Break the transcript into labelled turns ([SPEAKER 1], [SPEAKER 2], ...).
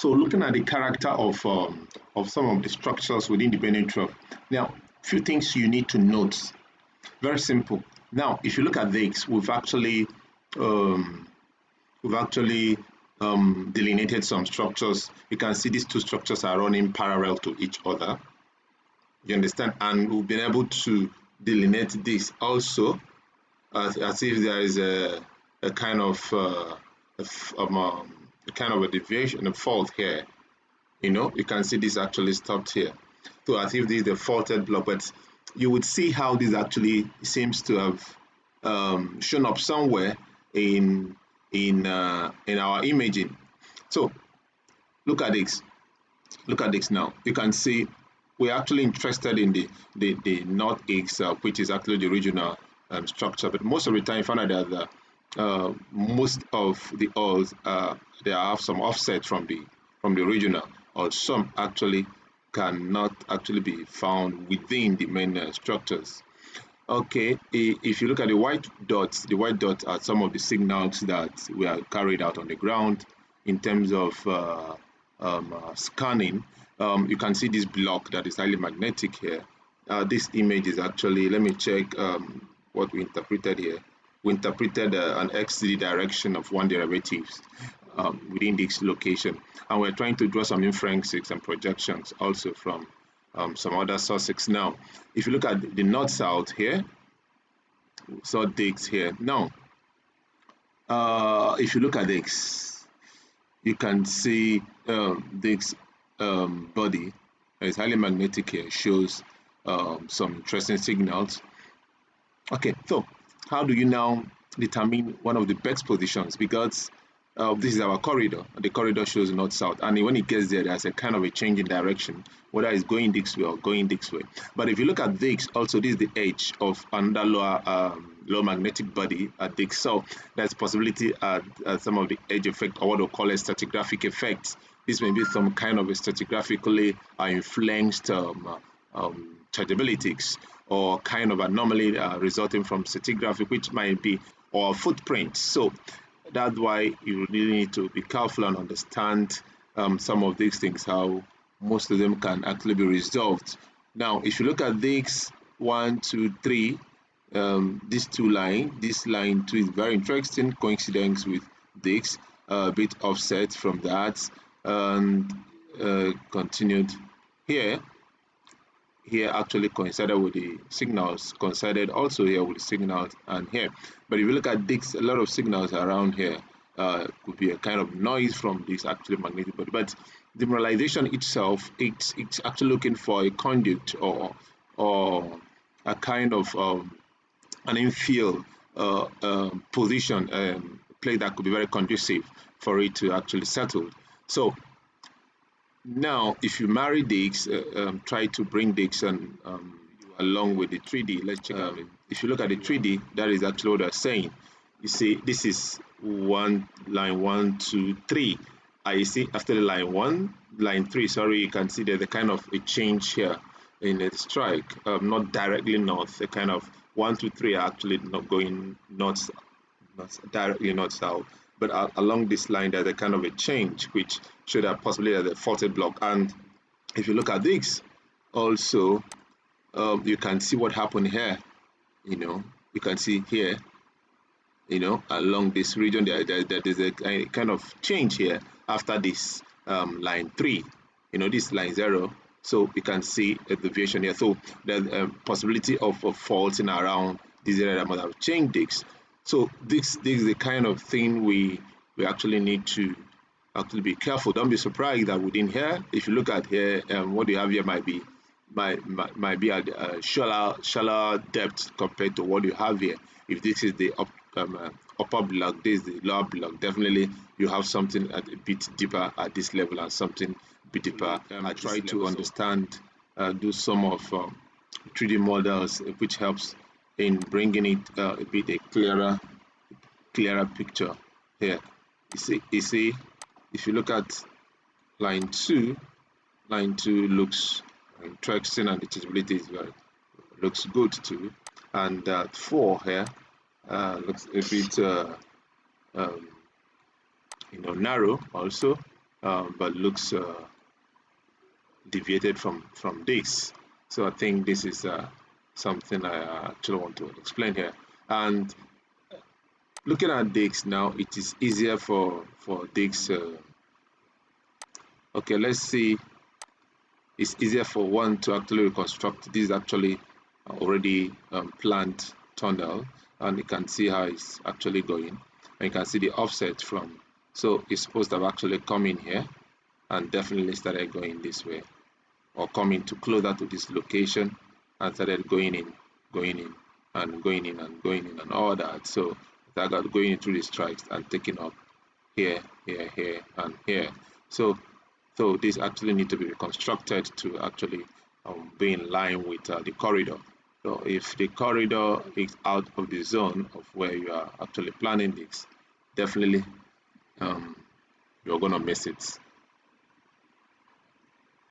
[SPEAKER 1] So looking at the character of some of the structures within the Benue Trough. Now, few things you need to note. Very simple. Now, if you look at this, we've actually delineated some structures. You can see these two structures are running parallel to each other. You understand? And we've been able to delineate this also as if there is a kind of a deviation, a fault here. You know, you can see this actually stopped here. So as if this is a faulted block, but you would see how this actually seems to have shown up somewhere in our imaging. So look at this. Look at this now. You can see we're actually interested in the North X, which is actually the regional structure. But most of the time, you find out that most of the oils they have some offset from the regional, or some actually cannot actually be found within the main structures. Okay, if you look at the white dots are some of the signals that were carried out on the ground in terms of scanning. You can see this block that is highly magnetic here. This image is actually, let me check what we interpreted here. We interpreted an XZ direction of one derivatives within this location, and we're trying to draw some inferences and projections also from some other sources. Now, if you look at the north-south here, we saw digs here. Now, if you look at this, you can see this body that is highly magnetic here, shows some interesting signals. Okay, so how do you now determine one of the best positions? Because this is our corridor. The corridor shows north-south, and when it gets there, there's a kind of a change in direction, whether it's going this way or going this way. But if you look at this, also this is the edge of another low magnetic body at this. So there's possibility at some of the edge effect, or what we call a stratigraphic effect. This may be some kind of a stratigraphically influenced chargeabilities, or kind of anomaly resulting from stratigraphy, which might be, or footprints. So that's why you really need to be careful and understand some of these things, how most of them can actually be resolved. Now, if you look at this 1, 2, 3, these two lines, this line 2 is very interesting, coincidence with this, a bit offset from that, and continued here. Here actually coincided with the signals, coincided also here with the signals and here. But if you look at this, a lot of signals around here could be a kind of noise from this actually magnetic body. But the mineralization itself, it's actually looking for a conduit or a kind of an infill position, place that could be very conducive for it to actually settle. So now, if you marry this, try to bring this and along with the 3D. Let's check out. If you look at the 3D, that is actually what they're saying. You see, this is line 1, 2, 3. You see, after the line 3, sorry, you can see there's a kind of a change here in the strike, not directly north. A kind of 1, 2, 3 are actually not going north, not directly north south. But along this line, there's a kind of a change, which should have possibly a faulted block. And if you look at this, also, you can see what happened here. You know, you can see here, you know, along this region, there's a kind of change here after this line 3. You know, this line 0. So you can see a deviation here. So there's a possibility of faulting around this area that must have changed this. So this is the kind of thing we actually need to actually be careful. Don't be surprised that within here, if you look at here, what you have here might be at a shallower depth compared to what you have here. If this is the upper block, this is the lower block, definitely you have something a bit deeper at this level and something a bit deeper. I try to understand, do some of 3D models, which helps in bringing it a bit a clearer picture here. You see, if you look at line 2 looks interesting, and the teachability is looks good too. And 4 here looks a bit you know, narrow also. but looks deviated from this. So I think this is something I actually want to explain here. And looking at digs now, it is easier for digs. Okay, let's see. It's easier for one to actually reconstruct. This is actually already planned tunnel, and you can see how it's actually going. And you can see the offset from. So it's supposed to have actually come in here and definitely started going this way, or coming to closer to this location and started going in, and going in and going in and all that. So that got going through the strikes and taking up here, here, here, and here. So this actually need to be reconstructed to actually be in line with the corridor. So if the corridor is out of the zone of where you are actually planning this, definitely you're going to miss it.